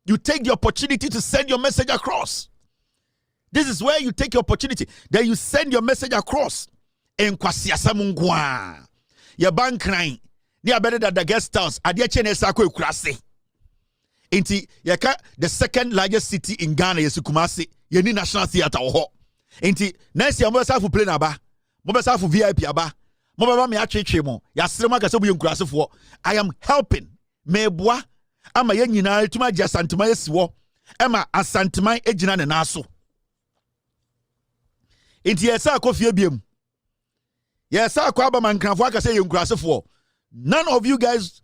You take the opportunity to send your message across. This is where you take your opportunity. Then you send your message across. En kwasiasa mungwa. Your bank crying. They are better than the guest house. Adia chene sako ekurase. Inti yaka the second largest city in Ghana is Kumasi. Yeni National Theatre oho. Inti next year mo sa fu plane aba. Mo sa fu VIP aba. Mo ba me atwetwe mo. Ya srema ka se bu yenkurasefo. I am helping. Meboa ama ye nyina tuma gya santuma yesiwo. Ema asantuma ejina ne naso. Inti yesa akofie biem. Yesa akwaba mankrafo aka se yenkurasefo. None of you guys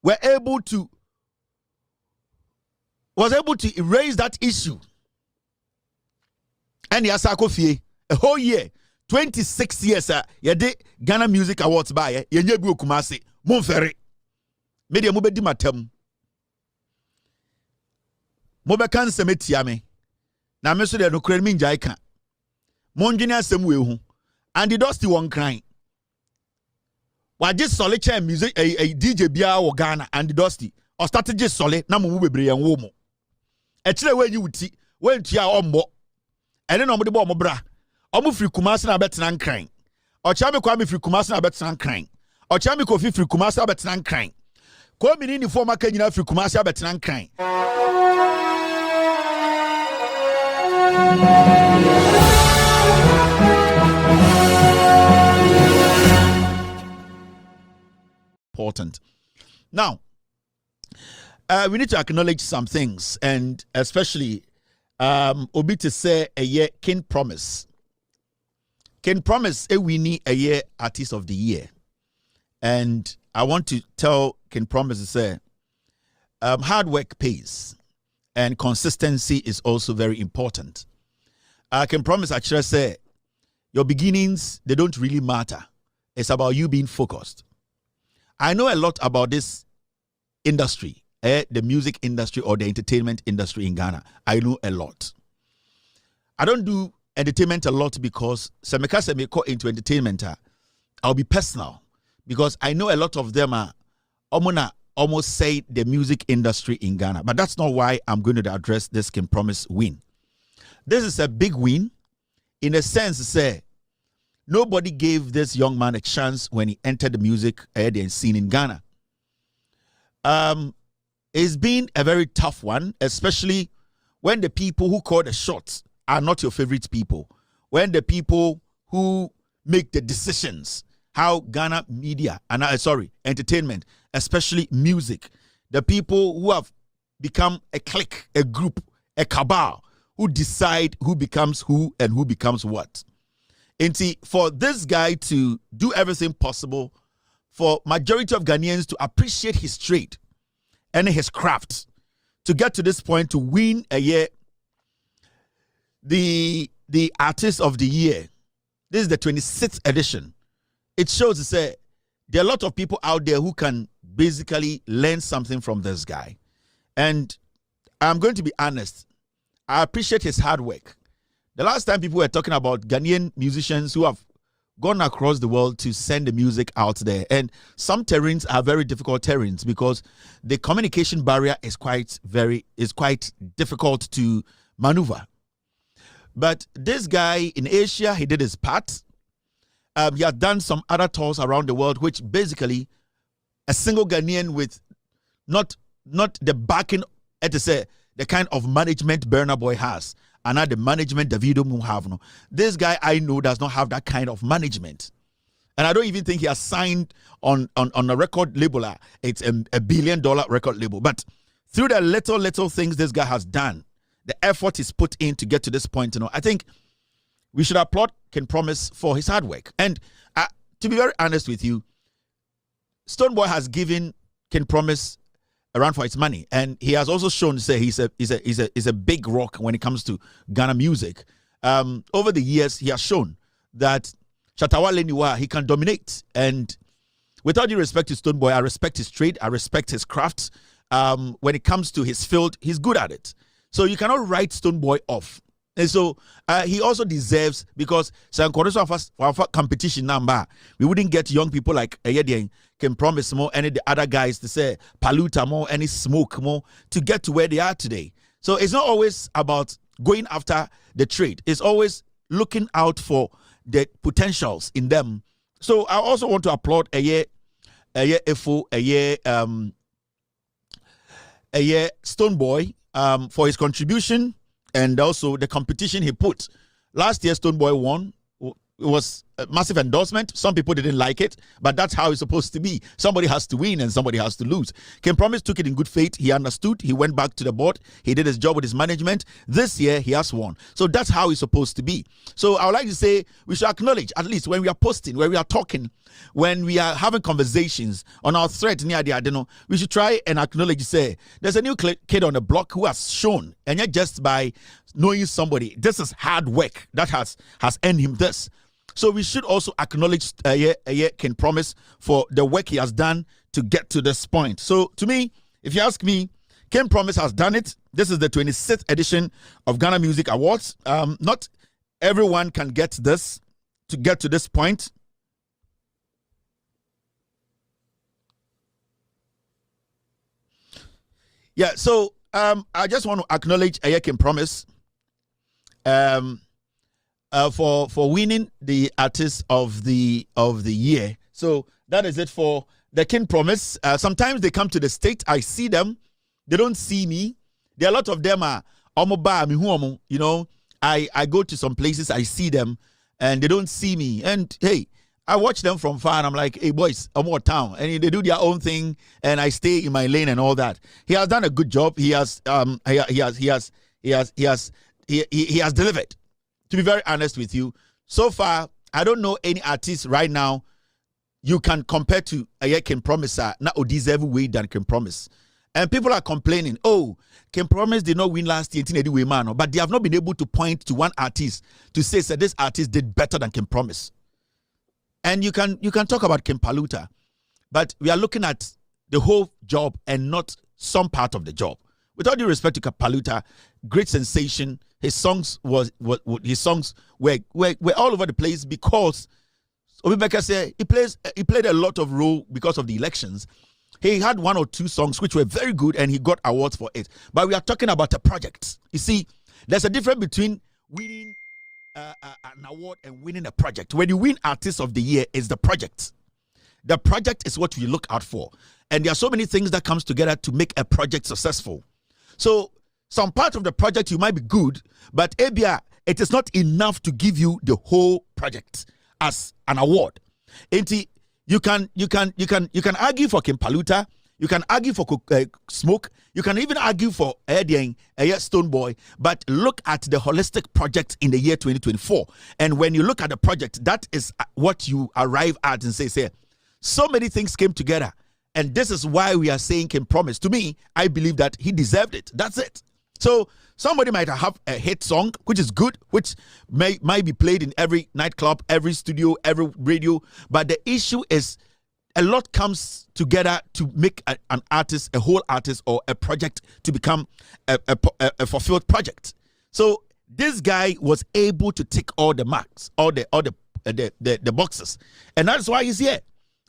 was able to erase that issue. And yesa akofie a whole year, 26 years ye de Ghana Music Awards by ye nye bi Kumasi. Monfere. Media mo be di matem. Mo be kan se metia me. Na me so de no kra mi njai ka. Mo ndwene asem we hu. And the dusty one crying. Wa just solid music a DJ bia wo Ghana and the dusty. Or started just solid na mo bebre yan wo mo. E kire we you wuti, we ntua ombo. Ene no mo de bo mo bra. Omo free Kumasi na betena nkran. O cha me kwa me free Kumasi na betena nkran. O cha me ko free Kumasi na betena nkran. Ko mi ni former Kenya free Kumasi na betena nkran. Important. Now, we need to acknowledge some things, and especially Obi to say a year King Promise. King Promise a winnie a year artist of the year. And I want to tell King Promise to say hard work pays, and consistency is also very important. King Promise actually say your beginnings, they don't really matter. It's about you being focused. I know a lot about this industry, the music industry or the entertainment industry in Ghana. I know a lot. I don't do entertainment a lot because Semeka Semeko into entertainment, I'll be personal because I know a lot of them are almost say the music industry in Ghana. But that's not why I'm going to address this King Promise win. This is a big win in a sense, say, nobody gave this young man a chance when he entered the music scene in Ghana. It's been a very tough one, especially when the people who call the shots are not your favorite people. When the people who make the decisions, how Ghana media, and entertainment, especially music, the people who have become a clique, a group, a cabal, who decide who becomes who and who becomes what. And see, for this guy to do everything possible, for majority of Ghanaians to appreciate his trade and his craft, to get to this point, to win a year, the artist of the year. This is the 26th edition. It shows to say there are a lot of people out there who can basically learn something from this guy. And I'm going to be honest, I appreciate his hard work. The last time people were talking about Ghanaian musicians who have gone across the world to send the music out there. And some terrains are very difficult terrains because the communication barrier is quite difficult to maneuver. But this guy in Asia, he did his part. He had done some other tours around the world, which basically a single Ghanaian with not the backing, to say, the kind of management Burna Boy has, and not the management Davido Mu have. No. This guy I know does not have that kind of management. And I don't even think he has signed on a record label. It's a $1 billion record label. But through the little things this guy has done, the effort is put in to get to this point. I think we should applaud King Promise for his hard work. And to be very honest with you, Stonebwoy has given King Promise a run for its money, and he has also shown to say he's a big rock when it comes to Ghana music. Over the years, he has shown that Chatawa Leniwa, he can dominate. And without due respect to Stonebwoy, I respect his trade, I respect his craft. When it comes to his field, he's good at it. So you cannot write Stonebwoy off. And so he also deserves, because competition number, we wouldn't get young people like Can Promise more, any the other guys to say Paluta more, any Smoke more to get to where they are today. So it's not always about going after the trade. It's always looking out for the potentials in them. So I also want to applaud a year Stone Boy for his contribution and also the competition he put. Last year, Stone Boy won. It was a massive endorsement. Some people didn't like it, but that's how it's supposed to be. Somebody has to win and somebody has to lose. Can Promise took it in good faith. He understood. He went back to the board. He did his job with his management. This year, he has won. So that's how it's supposed to be. So I would like to say we should acknowledge, at least when we are posting, when we are talking, when we are having conversations on our thread near the Adeno, we should try and acknowledge, say, there's a new kid on the block who has shown, and yet just by knowing somebody, this is hard work that has earned him this. So we should also acknowledge Can Promise for the work he has done to get to this point. So to me, if you ask me, Can Promise has done it. This is the 26th edition of Ghana Music Awards. Not everyone can get this to get to this point. Yeah, so I just want to acknowledge Can Promise. For winning the artist of the year. So that is it for the Can Promise. Sometimes they come to the state. I see them. They don't see me. There are a lot of them are you know. I go to some places. I see them, and they don't see me. And hey, I watch them from far, and I'm like, hey boys, I'm more town, and they do their own thing, and I stay in my lane and all that. He has done a good job. He has delivered. To be very honest with you, so far, I don't know any artist right now you can compare to Can Promise, not who deserve way than Can Promise. And people are complaining, oh, Can Promise did not win last year, but they have not been able to point to one artist to say that this artist did better than Can Promise. And you can talk about King Paluta, but we are looking at the whole job and not some part of the job. With all due respect to Paluta, great sensation. His songs were all over the place because Obibeka said he played a lot of role because of the elections. He had one or two songs which were very good and he got awards for it. But we are talking about a project. You see, there's a difference between winning an award and winning a project. When you win Artist of the Year, it's the project. The project is what we look out for. And there are so many things that comes together to make a project successful. So some part of the project you might be good, but ABA, it is not enough to give you the whole project as an award. You can argue for King Paluta, you can argue for Smoke, you can even argue for Stone Boy, but look at the holistic project in the year 2024. And when you look at the project, that is what you arrive at and say, so many things came together. And this is why we are saying Can Promise. To me, I believe that he deserved it. That's it. So somebody might have a hit song, which is good, which might be played in every nightclub, every studio, every radio. But the issue is a lot comes together to make an artist, a whole artist, or a project to become a fulfilled project. So this guy was able to tick all the marks, all the boxes. And that's why he's here.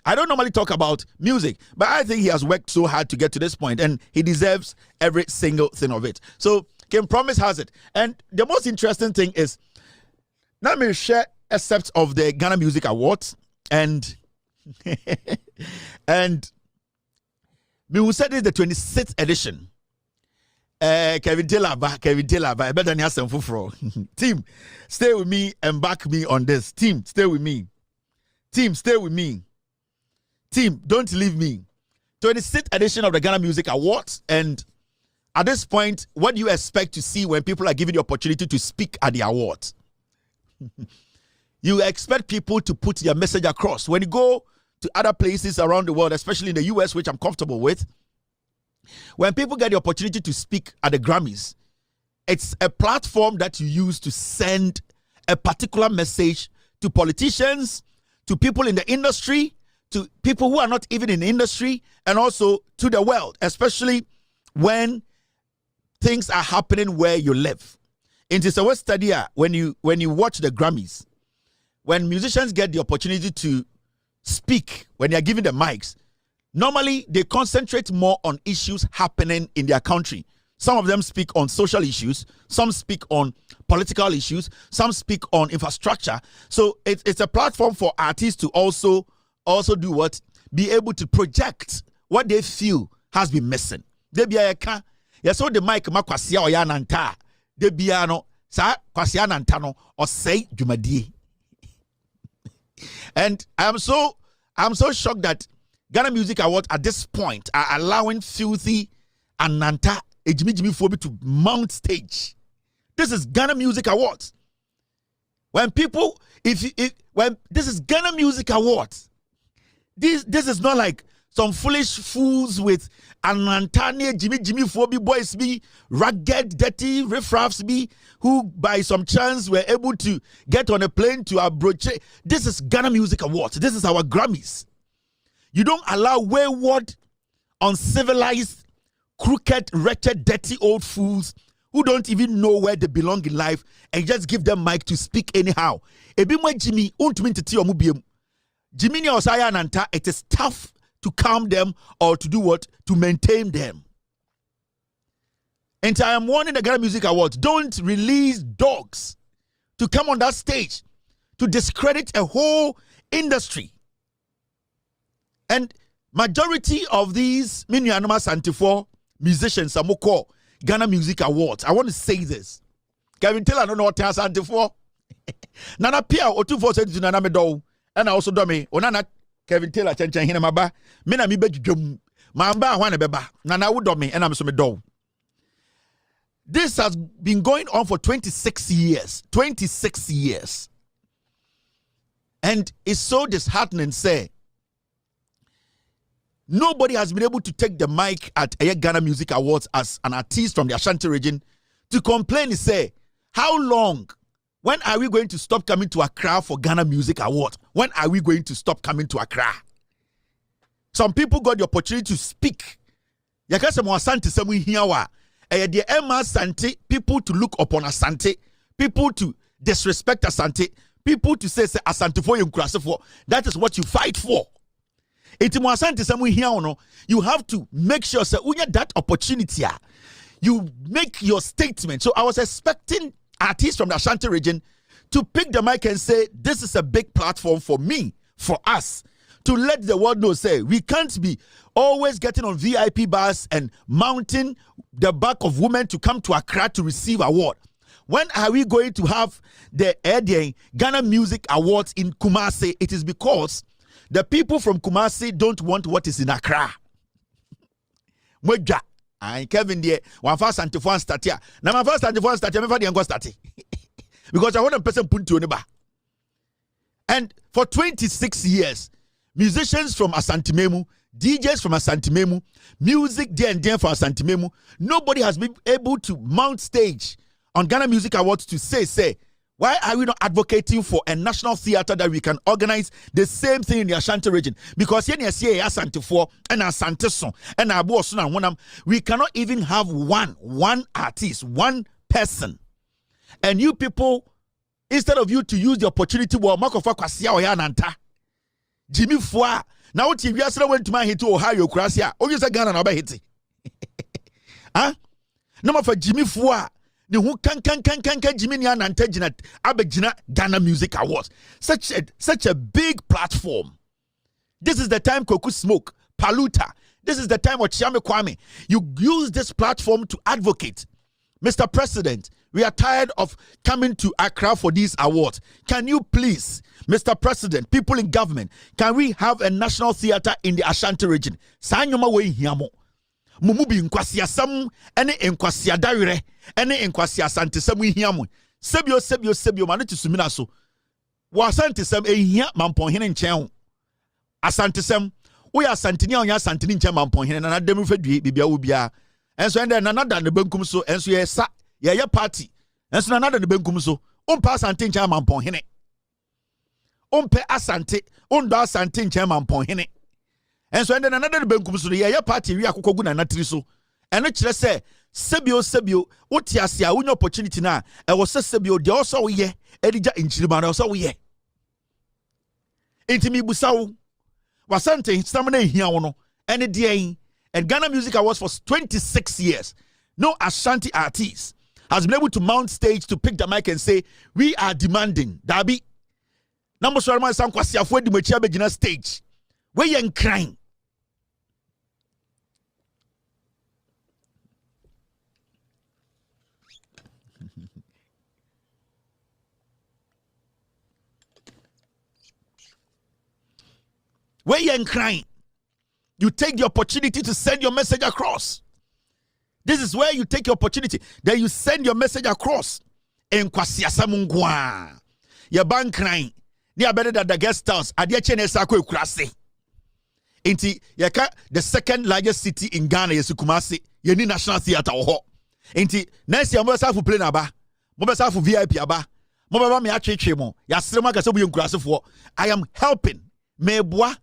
I don't normally talk about music, but I think he has worked so hard to get to this point, and he deserves every single thing of it. So, Can Promise has it. And the most interesting thing is, now me share excerpts of the Ghana Music Awards, and me will say this is the 26th edition. Kevin Taylor, better than Yasen Fufro. Team, stay with me and back me on this. Team, stay with me. Team, stay with me. Team, don't leave me. 26th edition of the Ghana Music Awards. And at this point, what do you expect to see when people are given the opportunity to speak at the awards? You expect people to put their message across. When you go to other places around the world, especially in the US, which I'm comfortable with, when people get the opportunity to speak at the Grammys, it's a platform that you use to send a particular message to politicians, to people in the industry, to people who are not even in the industry, and also to the world, especially when things are happening where you live. It is a West study when you watch the Grammys, when musicians get the opportunity to speak, when they are given the mics, Normally, they concentrate more on issues happening in their country. Some of them speak on social issues. Some speak on political issues. Some speak on infrastructure. So it's a platform for artists to also do what? Be able to project what they feel has been missing. They be a can. Yes, so the mic makwasia or yananta. They be ano sa kwasia nantano or say jumadi. And I'm so shocked that Ghana Music Awards at this point are allowing filthy and Nanta Ejimi Phobi to mount stage. This is Ghana Music Awards. When people, when this is Ghana Music Awards, this is not like some foolish fools with Anantane Jimmy Phobi boys be rugged, dirty riffraffs be who by some chance were able to get on a plane to approach. This is Ghana Music Awards. This is our Grammys. You don't allow wayward, uncivilized, crooked, wretched, dirty old fools who don't even know where they belong in life and just give them mic to speak anyhow. Jimmy, Jimmy Osaya Nanta, it is tough to calm them or to do what? To maintain them. And I am warning the Ghana Music Awards, don't release dogs to come on that stage to discredit a whole industry. And majority of these Minuanoma Santifo musicians are more Ghana Music Awards. I want to say this. Kevin Taylor, I don't know what Santifo. Nana Pia or 247 to Nana Medo. And I also do me. Onana Kevin Taylor chen hinamaba. Mina mi bejum. Mamba wane beba. Nana would do me and I'm so medo. This has been going on for 26 years. 26 years. And it's so disheartening, say. Nobody has been able to take the mic at Ghana Music Awards as an artist from the Ashanti region to complain and say, how long? When are we going to stop coming to Accra for Ghana Music Awards? When are we going to stop coming to Accra? Some people got the opportunity to speak. People to look upon Asante, people to disrespect Asante, people to say Asante for you. That is what you fight for. You have to make sure that opportunity. You make your statement. So I was expecting artists from the Ashanti region to pick the mic and say, this is a big platform for me, for us, to let the world know, say, we can't be always getting on VIP bars and mounting the back of women to come to Accra to receive award. When are we going to have the Ghana Music Awards in Kumasi? It is because the people from Kumasi don't want what is in Accra. Mweja. Kevin there, one first antiphon start here. Now my first antiphon start here, me for start because I want a person put to neighbor. And for 26 years, musicians from Asantimemu, DJs from Asantimemu, music there and there for Asantimemu, nobody has been able to mount stage on Ghana Music Awards to say, why are we not advocating for a national theater that we can organize the same thing in the Ashanti region? Because here Asante for and Asante song and Abu and we cannot even have one artist, one person. And you people, instead of you to use the opportunity, Jimmy Fwa, now what if you went to my hit to Ohio, Krasia, or you say Ghana and hit? Huh? Number for Jimmy Fwa. The who can Jimmy and Antejina Abegina Ghana Music Awards. Such a big platform. This is the time Koku Smoke, Paluta. This is the time of Chiame Kwame. You use this platform to advocate. Mr. President, we are tired of coming to Accra for these awards. Can you please, Mr. President, people in government, can we have a national theater in the Ashanti region? Sanyoma we hiamo. Mumubi nkwasia sam ene nkwasia dawire ene nkwasia asante sam hiamu sebio mane tusumina so wa asante sam ehia mampon hene nchen asante sam wo ya asante ni onya asante ni nchen mampon hene na dem fadue bibia wo bia enso ende na nada ne bankum so enso ye sa ye party enso na nada ne bankum so umpa asante nchen mampon hene umpe asante undo asante nchen mampon hene. And so, and then another bankum so the party we are cooking and natriso. And it's just say, Sebio, what ya see, I win opportunity now. I was Sebio, the also ye, Edija in Chiliban, also ye. Intimi Busau was something, stamina here, And Ghana Music Awards for 26 years. No Ashanti artist has been able to mount stage to pick the mic and say, we are demanding. Dabi. Number Sharma Sam Kwasi Afwe di Mechia Begina stage. Where you crying? Where you crying? You take the opportunity to send your message across. This is where you take your opportunity. Then you send your message across. En Kwasi Asamungwa. Your bank crying. They are better than the guest house. Adiachene Sako Ukrase. Inti yaka the second largest city in Ghana is Kumasi. Yeni National Theatre oho. Inti next year mobesa fu plane aba. Mobesa fu VIP aba. Mobaba me atwetwe mo. Ya srema kase bu yenkurase fo. I am helping. Meboa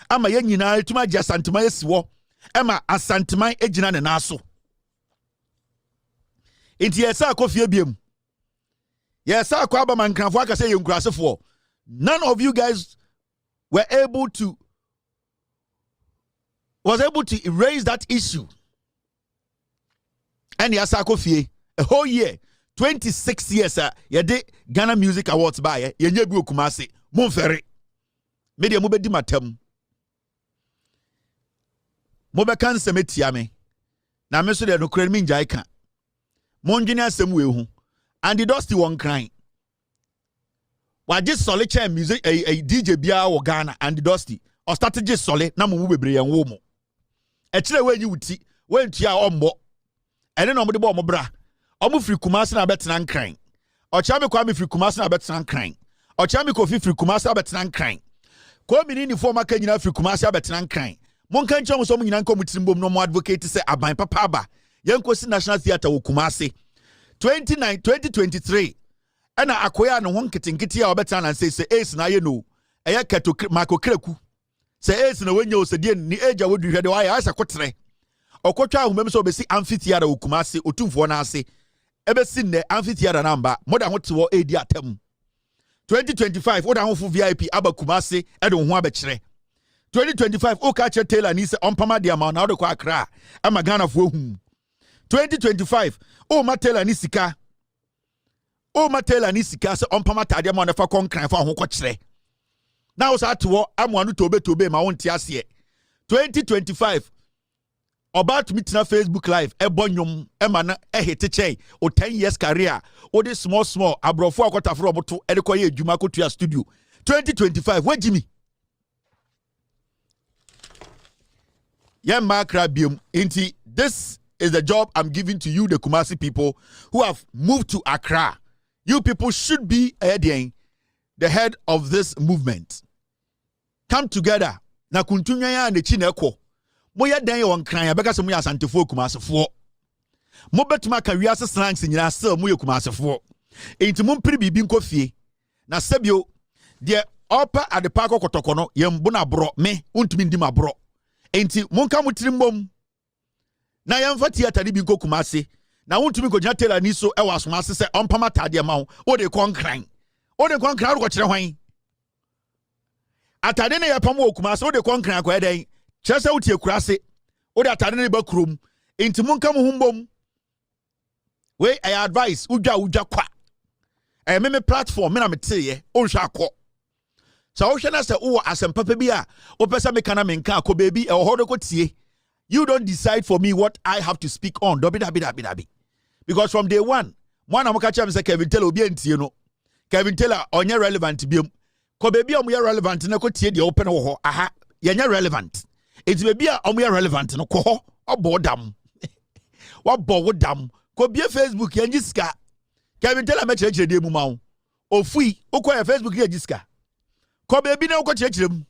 ama ye nyina tuma gya santuma yesiwo. Ama asantuma ejina ne naso. Inti yesa akofie biem. Yesa akwa aba mankranfo akase yenkurase fo. None of you guys was able to erase that issue. And Yasako Fie, a whole year, 26 years, you did Ghana Music Awards by Yenyebu Kumasi, Monferry. Media Mubedi Matem. Mobekan Semetiame. Na meso de no Kremin Jaika. Monjina Semwehu. And the dusty one crying. Why just solitaire music a DJ Bia or Ghana and the Dusty or started just solid na mu bebre and womo. E kire we you ti we ntua ombo. E ne no mo de bo mo bra. Omo free Kumasi na betena nkran. O cha me kwa me free Kumasi na betena nkran. O cha me kofi free Kumasi na betena nkran. Ko mi ni form aka nyina free Kumasi na betena nkran. Mon kan chom so mo nyina nkom timbom no mo advocate say aban papa aba. Yenkosi National Theatre wo Kumasi. 2023 Ana akoya no hon ketinkiti a obeta na say ace na ye no eya kato mako kreku say ace na wenye osedie ni eja wodu hwede wa ya asa kotre okotwa ahumem so obesi amphitheater Kumasi otumfo na ase ebesi ne amphitheater namba moda hote wo edi atam 2025 oda hofo VIP aba Kumasi edo ho abekire 2025 okache Taylor ni se ompama dia ma na odo kwa Accra ama Ghana fo hu 2025 o ma Taylor ni sika O matela ni sika se ompama tade ma nefa konkran fa ho kokire. Na wo sa to amwanu tobe ma won ti ase. 2025 about to meet na Facebook live ebonyum e ma na hete chei o 10 years career o de small abrofo akotafro oboto e de koye adwuma kotua studio 2025 wajimi Yemma krabium inti this is the job I'm giving to you the Kumasi people who have moved to Accra. You people should be the head of this movement. Come together. Na kuntunya ya ne chi na ekwo. Moya dan ye won kran ya beka se moya asantefo Kumasefo. Mo betuma ka wiase slangs nyina sel moya Kumasefo. Enti mo mpiri bibi nkofie. Na sebio de opa ade pa kokotoko no yembo na bro me untumi ndi mabro. Enti monka mutirimbom. Na yemfa theater ni bi nko Kumasi. Na wontumi ko gina Taylor ni so e wa asoma se ompama tade ma wo de konkran wo ko kire hwan atade ne yapam wo Kumasi wo de konkran ko edan kire se wotie kurase wo de atade ne ba kurom enti munka mo humbom we I advise udwa kwa me platform me na meteye o hwa akọ so wo hwe na se wo asempapa bi a wo pesa me kana me nka akọ baby e wo hodo ko tie. You don't decide for me what I have to speak on. Dabi. Because from day one am catch say Kevin Taylor obi antie no. Kevin Taylor onye relevant biom. Ko baby omo relevant na ko tie de open wo ho. Aha, yenye relevant. Enti baby a omo relevant no ko ho obodam. Wa bo dam. Ko bie Facebook yenji sika. Kevin Taylor me chire de mu ma wo. Ofui, okwa Facebook yenji sika. Ko baby na ko chire mu.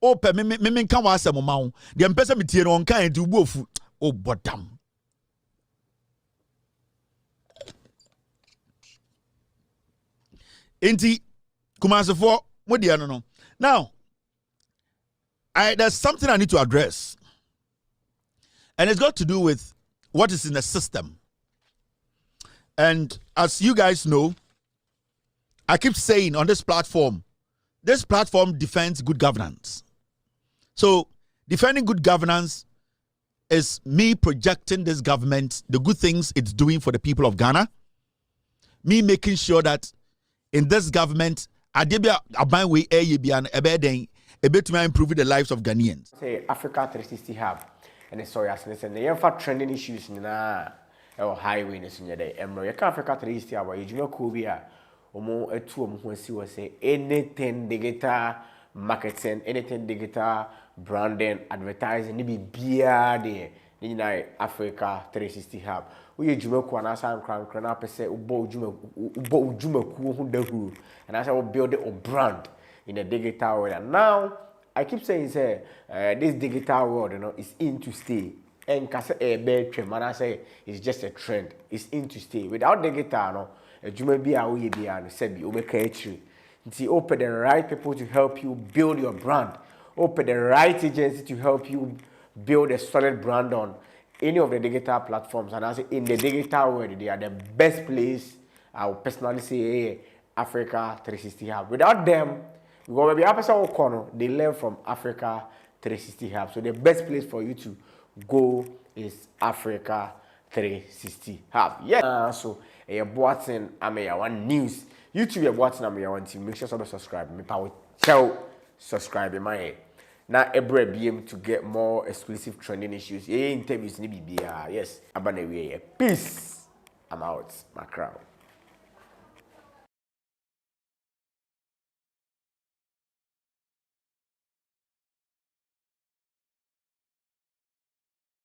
O pe me nka wa asem ma wo de mpese metie no nka enti ubu ofu o bodam enti Kumasefo modie no. Now there's something I need to address, and it's got to do with what is in the system. And as you guys know, I keep saying on this platform defends good governance. So Defending good governance is me projecting this government, the good things it's doing for the people of Ghana. Me making sure that in this government, Adebia Abanwe Eyebian Ebeden, a bit to improve the lives of Ghanaians. Say Africa 360 Hub, and sorry, as listen, the infra trending issues in our highway in your day. America Africa 360 Hub, you know, Kubia, Omo, a two who say anything digital marketing, anything digital branding, advertising, maybe beer there. In Africa 360 Hub. We Juma Kwanasa and Crana Pese, Ubo Juma Kuhu, and I will build a brand in a digital world. And now I keep saying, say, this digital world, you know, is in to stay. And Kasa a bad trend, man, I say it's just a trend. It's in to stay. Without digital, no, a Juma be a way be and Sebi, Obeka. See, open the right people to help you build your brand. Open the right agency to help you build a solid brand on any of the digital platforms. And I say in the digital world, they are the best place. I would personally say, hey, Africa 360 Hub. Without them, we go maybe episode corner. They learn from Africa 360 Hub. So the best place for you to go is Africa 360 Hub. Yeah. So you're watching. I'm one news. YouTube, you're watching. I'm one team. Make sure to subscribe. Me power tell subscribe in my head. Now, every BM to get more exclusive trending issues. Yeah, interviews, yes. Peace. I'm out. My crowd.